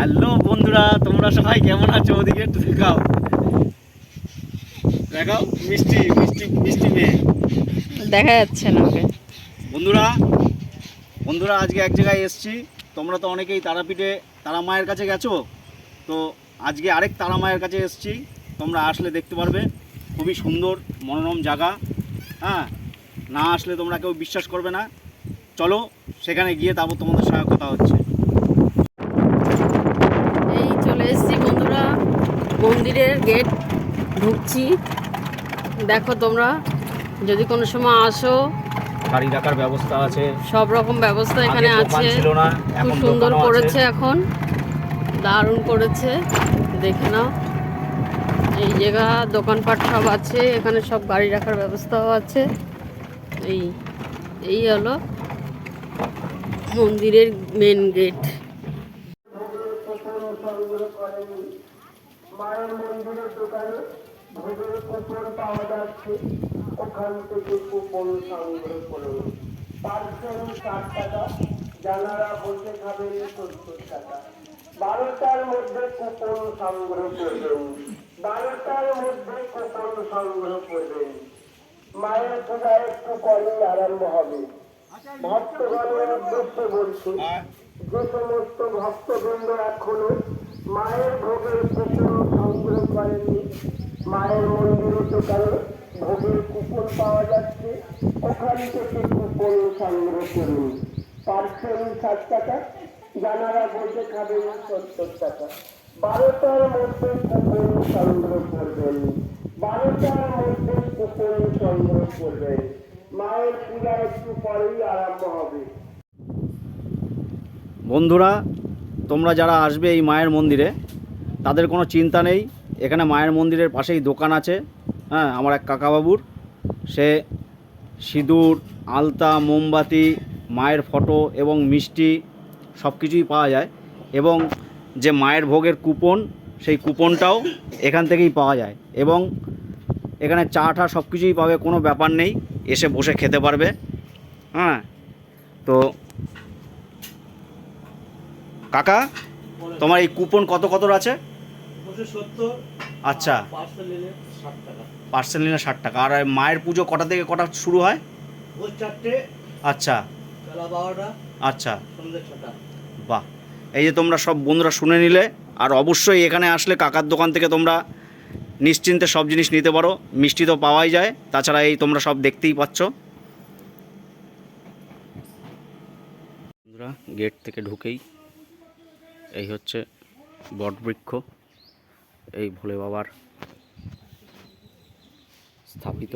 Hello বন্ধুরা, তোমরা সবাই কেমন আছো? ওদিকে একটু দেখাও দেখাও, মিষ্টি মিষ্টি মিষ্টি মেয়ে দেখা যাচ্ছে না ওকে। বন্ধুরা বন্ধুরা আজকে এক জায়গায় এসছি। তোমরা তো অনেকেই তারাপীঠে তারা মায়ের কাছে গেছো, তো আজকে আরেক তারা মায়ের কাছে এসছি। তোমরা আসলে দেখতে পারবে, খুবই সুন্দর মনোরম জায়গা। হ্যাঁ, না আসলে তোমরা কেউ বিশ্বাস করবে না। চলো সেখানে গিয়ে তারপর তোমাদের সঙ্গে কথা হচ্ছে। এই চলে এসেছি বন্ধুরা, মন্দিরের গেট ঢুকছি। দেখো তোমরা যদি কোনো সময় আসো, গাড়ি রাখার ব্যবস্থা আছে, সব রকম ব্যবস্থা এখানে আগে দোকান আছে। ছিল না, খুব এখন সুন্দর দোকানও করেছে, আছে। এখন দারুণ করেছে, দেখে নাও। এই জায়গা দোকানপাট সব আছে, এখানে সব গাড়ি রাখার ব্যবস্থাও আছে। এই এই হলো মন্দিরের মেন গেট। মায়ের মন্দিরের দোকানে ভোগের কুপন পাওয়া যাচ্ছে, ওখান থেকে কুপন সংগ্রহ করুন। পার্সেল 60 টাকা, জানারা বসে খাবেন 70 টাকা। 12টার মধ্যে কুপন সংগ্রহ করবেন, 12টার মধ্যে কুপন সংগ্রহ করবেন। মায়ের পূজা একটু পরেই আরম্ভ হবে। ভক্তগণের উদ্দেশ্যে বলছি, যে সমস্ত ভক্তবৃন্দ এখনো মায়ের ভোগের কুপন সংগ্রহ করেননি, মায়ের মন্দিরের দোকানে ভোগের কুপন পাওয়া যাচ্ছে, ওখান থেকে কুপন সংগ্রহ করুন। পার্সেল 60 টাকা, জানারা বসে খাবেন 70 টাকা। 12টার মধ্যে কুপন সংগ্রহ করবেন, 12টার মধ্যে কুপন সংগ্রহ করবেন। মায়ের পূজা একটু পরেই আরম্ভ হবে। বন্ধুরা, তোমরা যারা আসবে এই মায়ের মন্দিরে, তাদের কোনো চিন্তা নেই। এখানে মায়ের মন্দিরের পাশেই দোকান আছে। হ্যাঁ, আমার এক কাকাবাবুর, সে সিঁদুর, আলতা, মোমবাতি, মায়ের ফটো এবং মিষ্টি সব কিছুই পাওয়া যায়। এবং যে মায়ের ভোগের কুপন, সেই কুপনটাও এখান থেকেই পাওয়া যায়। এবং এখানে চা টা সব কিছুই পাবে, কোনো ব্যাপার নেই, এসে বসে খেতে পারবে। হ্যাঁ, তো কাকা, তোমার এই কুপন কত কত আছে? 70। আচ্ছা, পার্সেল নিলে 60 টাকা। পার্সেল নিলে 60 টাকা। আর মায়ের পুজো কটা থেকে কটা শুরু হয়? ভোর 4টে, আচ্ছা বেলা 12টা, আচ্ছা, সন্ধ্যে 6টা। বাহ। এই যে তোমরা সব বন্ধুরা শুনে নিলে, আর অবশ্যই এখানে আসলে কাকার দোকান থেকে তোমরা নিশ্চিন্তে সব জিনিস নিতে পারো। মিষ্টি তো পাওয়াই যায়, তাছাড়া এই তোমরা সব দেখতেই পাচ্ছ। বন্ধুরা, গেট থেকে ঢুকেই এই হচ্ছে বটবৃক্ষ, এই ভোলে বাবার স্থাপিত।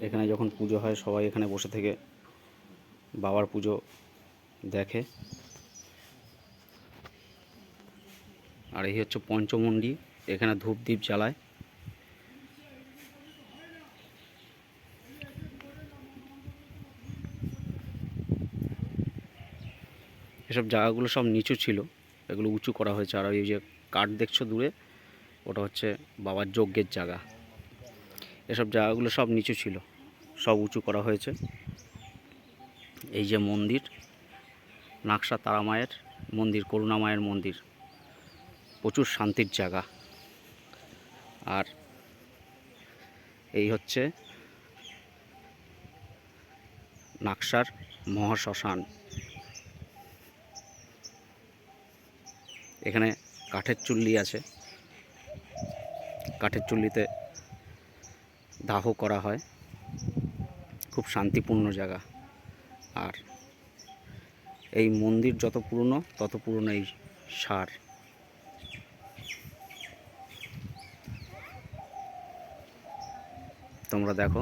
এখানে যখন পুজো হয়, সবাই এখানে বসে থেকে বাবার পুজো দেখে। আর এই হচ্ছে পঞ্চমন্ডি, এখানে ধূপ দ্বীপ জ্বালায়। এসব জায়গাগুলো সব নিচু ছিল, এগুলো উঁচু করা হয়েছে। আর এই যে কাঠ দেখছো দূরে, ওটা হচ্ছে বাবার যজ্ঞের জায়গা। এসব জায়গাগুলো সব নিচু ছিল, সব উঁচু করা হয়েছে। এই যে মন্দির, নাকশা তারা মায়ের মন্দির, করুণা মায়ের মন্দির, প্রচুর শান্তির জায়গা। আর এই হচ্ছে নাকশার মহাশ্মশান। এখানে কাঠের চুল্লি আছে, কাঠের চুল্লিতে দাহ করা হয়। খুব শান্তিপূর্ণ জায়গা। আর এই মন্দির যত পুরনো, তত পুরনো এই সার। তোমরা দেখো,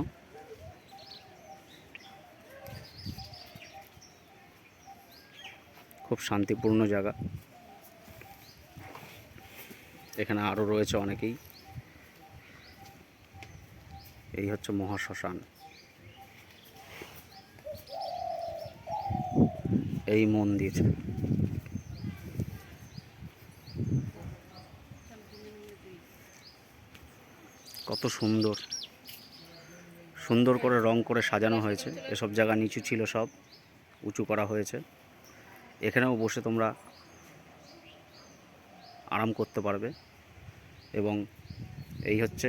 খুব শান্তিপূর্ণ জায়গা। এখানে আরও রয়েছে অনেকেই। এই হচ্ছে মহাশ্মশান, এই মন্দির। কত সুন্দর সুন্দর করে রং করে সাজানো হয়েছে। এসব জায়গা নিচু ছিল, সব উঁচু করা হয়েছে। এখানেও বসে তোমরা আরাম করতে পারবে। এবং এই হচ্ছে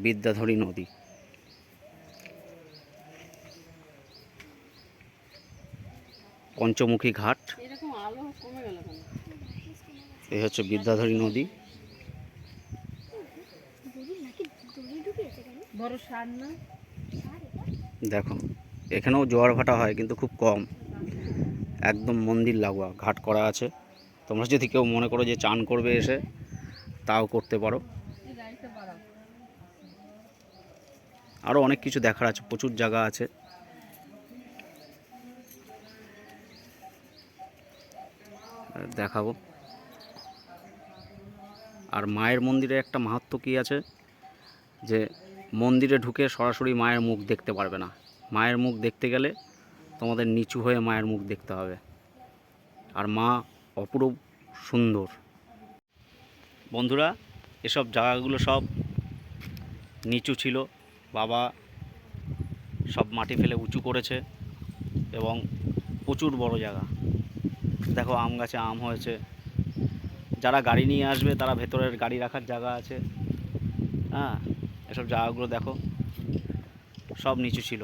বিদ্যাধরী নদী। পঞ্চমুখী ঘাট, এরকম আলো কমে গেল কেন? এই হচ্ছে বিদ্যাধরী নদী। বড় সার না? দেখো এখানেও জোয়ার ভাটা হয়, কিন্তু খুব কম। একদম মন্দির লাগোয়া ঘাট করা আছে। তোমরা যদি কেউ মনে করো যে চান করবে এসে, তাও করতে পারো। আরও অনেক কিছু দেখার আছে, প্রচুর জায়গা আছে। দেখাবো। আর মায়ের মন্দিরে একটা মাহাত্ম্য কী আছে, যে মন্দিরে ঢুকে সরাসরি মায়ের মুখ দেখতে পারবে না। মায়ের মুখ দেখতে গেলে তোমাদের নিচু হয়ে মায়ের মুখ দেখতে হবে। আর মা অপরূপ সুন্দর। বন্ধুরা, এসব জায়গাগুলো সব নিচু ছিল, বাবা সব মাটি ফেলে উঁচু করেছে। এবং প্রচুর বড় জায়গা। দেখো আম গাছে আম হয়েছে। যারা গাড়ি নিয়ে আসবে তারা ভেতরের গাড়ি রাখার জায়গা আছে। হ্যাঁ, এসব জায়গাগুলো দেখো সব নিচু ছিল,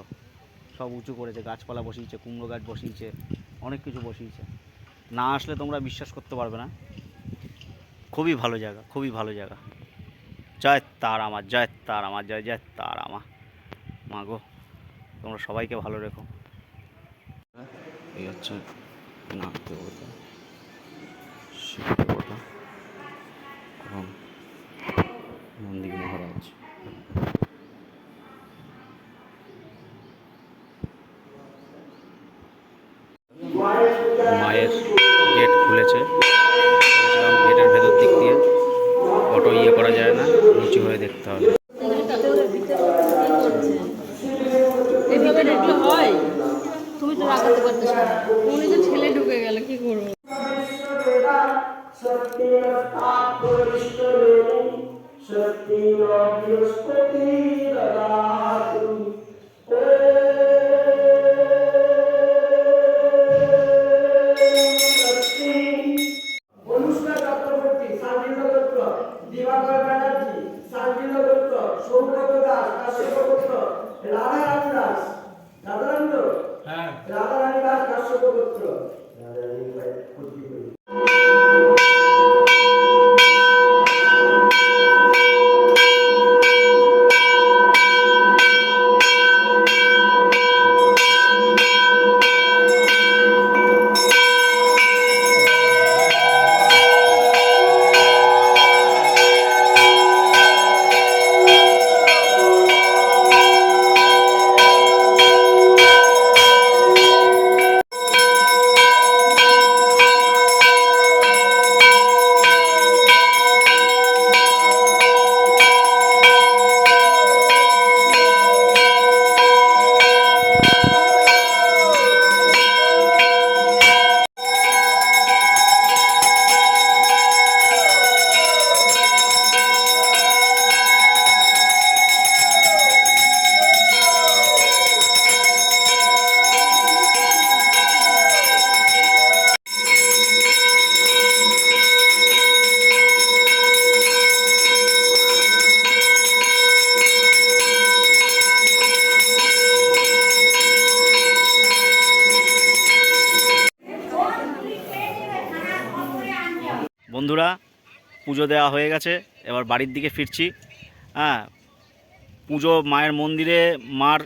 সব উঁচু করেছে। গাছপালা বসিয়েছে, কুমড়ো গাছ বসিয়েছে, অনেক কিছু বসিয়েছে। না আসলে তোমরা বিশ্বাস করতে পারবে না। খুবই ভালো জায়গা, খুবই ভালো জায়গা। জয় তারা মা, জয় তারা মা, জয় জয় তারা মা। মা গো, তোমরা সবাইকে ভালো রেখো। এই হচ্ছে নাগ দেবতা, শিব দেবতা এবং নন্দী মহারাজ। মায়ের গেট খুলেছে। গেটের ভেতর দিক দিয়ে অটো করা যায় না, নিচু হয়ে দেখতে হবে। এভাবে দেখলে হয়? তুমি তো রাখাতে পারতেছ না। উনি তো ছেলে ঢুকে গেল, কি করবো? বন্ধুরা, পুজো দেওয়া হয়ে গেছে, এবার বাড়ির দিকে ফিরছি। হ্যাঁ, পুজো মায়ের মন্দিরে মার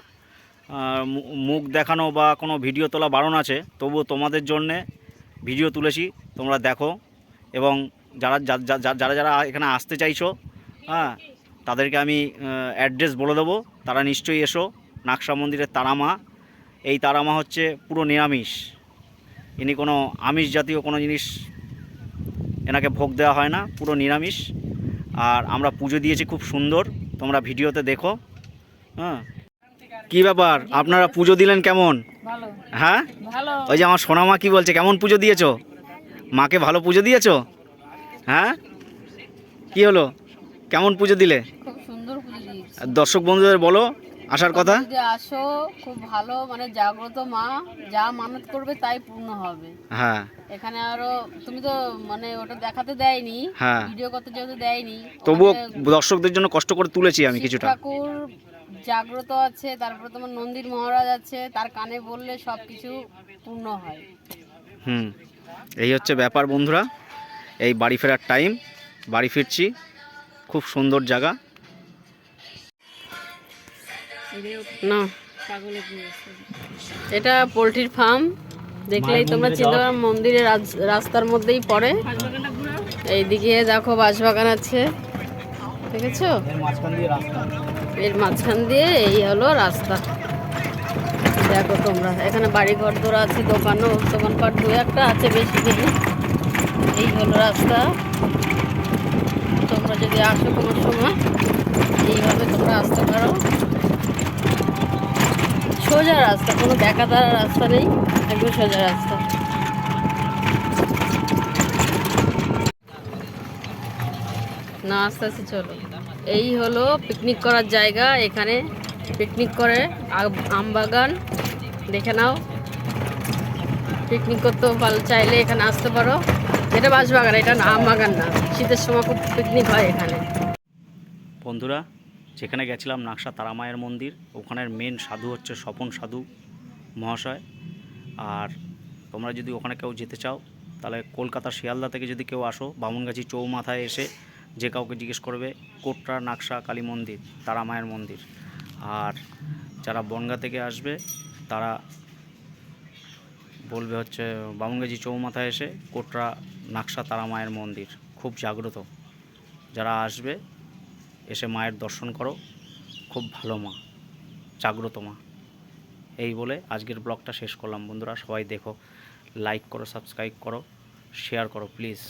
মুখ দেখানো বা কোনো ভিডিও তোলা বারণ আছে, তবুও তোমাদের জন্যে ভিডিও তুলেছি, তোমরা দেখো। এবং যারা যারা যারা এখানে আসতে চাইছো, হ্যাঁ, তাদেরকে আমি অ্যাড্রেস বলে দেবো। তারা নিশ্চয়ই এসো। নাকশা মন্দিরের তারামা, এই তারামা হচ্ছে পুরো নিরামিষ। ইনি কোনো আমিষ জাতীয় কোনো জিনিস এনাকে ভোগ দেওয়া হয় না, পুরো নিরামিষ। আর আমরা পুজো দিয়েছি খুব সুন্দর, তোমরা ভিডিওতে দেখো। হ্যাঁ, কী ব্যাপার, আপনারা পুজো দিলেন কেমন? ভালো। হ্যাঁ, ভালো। ওই যে আমার সোনামা কি বলছে, কেমন পুজো দিয়েছো? মাকে ভালো পুজো দিয়েছো? হ্যাঁ, কি হলো, কেমন পুজো দিলে? খুব সুন্দর পুজো দিয়েছি। দর্শক বন্ধুদের বলো আসার কথা। যদি আসো খুব ভালো, মানে জাগ্রত মা, যা মানত করবে তাই পূর্ণ হবে। হ্যাঁ এখানে আরো তুমি তো মানে ওটা দেখাতে দেয়নি, হ্যাঁ, ভিডিও করতে যেহেতু দেয়নি, তবুও ওখানে দর্শকদের জন্য কষ্ট করে তুলেছি আমি শিব কিছুটা। ঠাকুর জাগ্রত আছে, তারপরে তোমার নন্দীর মহারাজ আছে, তার কানে বললে সব কিছু পূর্ণ হয়। হুম, এই হচ্ছে ব্যাপার বন্ধুরা। এই বাড়ি ফেরার টাইম, বাড়ি ফিরছি। খুব সুন্দর জায়গা। না, এটা পোলট্রির ফার্ম, দেখলেই তোমরা চিনতে পারো, মন্দিরের রাস্তার মধ্যেই পড়ে। এইদিকে দেখো বাঁশবাগান আছে, দেখেছো? এর মাঝখান দিয়ে এই হলো রাস্তা। দেখো তোমরা, এখানে বাড়ি ঘর দোরা আছে, দোকানপাট দু একটা আছে, বেশি নেই। এই হলো রাস্তা। তোমরা যদি আসো কোনো সময় এইভাবে তোমরা আসতে পারো। সোজা রাস্তা, কোনো দেখাদার রাস্তা নেই, একদম সোজা রাস্তা। না, আস্তে আস্তে চলো। এই হলো পিকনিক করার জায়গা, এখানে পিকনিক করে। আম বাগান দেখে নাও, পিকনিক করতেও চাইলে এখানে আসতে পারো। এটা বাঁশবাগান, এটা আম বাগান না। শীতের সময় খুব পিকনিক হয় এখানে। বন্ধুরা, যেখানে গেছিলাম নাকশা তারা মায়ের মন্দির, ওখানের মেন সাধু হচ্ছে স্বপন সাধু মহাশয়। আর তোমরা যদি ওখানে কেউ যেতে চাও, তাহলে কলকাতা শিয়ালদা থেকে যদি কেউ আসো, বামুনগাছি চৌমাথায় এসে যে কাউকে জিজ্ঞেস করবে কোটরা নাকশা কালী মন্দির, তারা মায়ের মন্দির। আর যারা বনগাঁ থেকে আসবে তারা বলবে হচ্ছে বামুনগাছি চৌমাথায় এসে কোটরা নাকশা তারা মায়ের মন্দির, খুব জাগ্রত। যারা আসবে এসে মায়ের দর্শন করো, খুব ভালো মা, জাগ্রত মা। এই বলে আজকের ব্লগটা শেষ করলাম বন্ধুরা। সবাই দেখো, লাইক করো, সাবস্ক্রাইব করো, শেয়ার করো প্লিজ।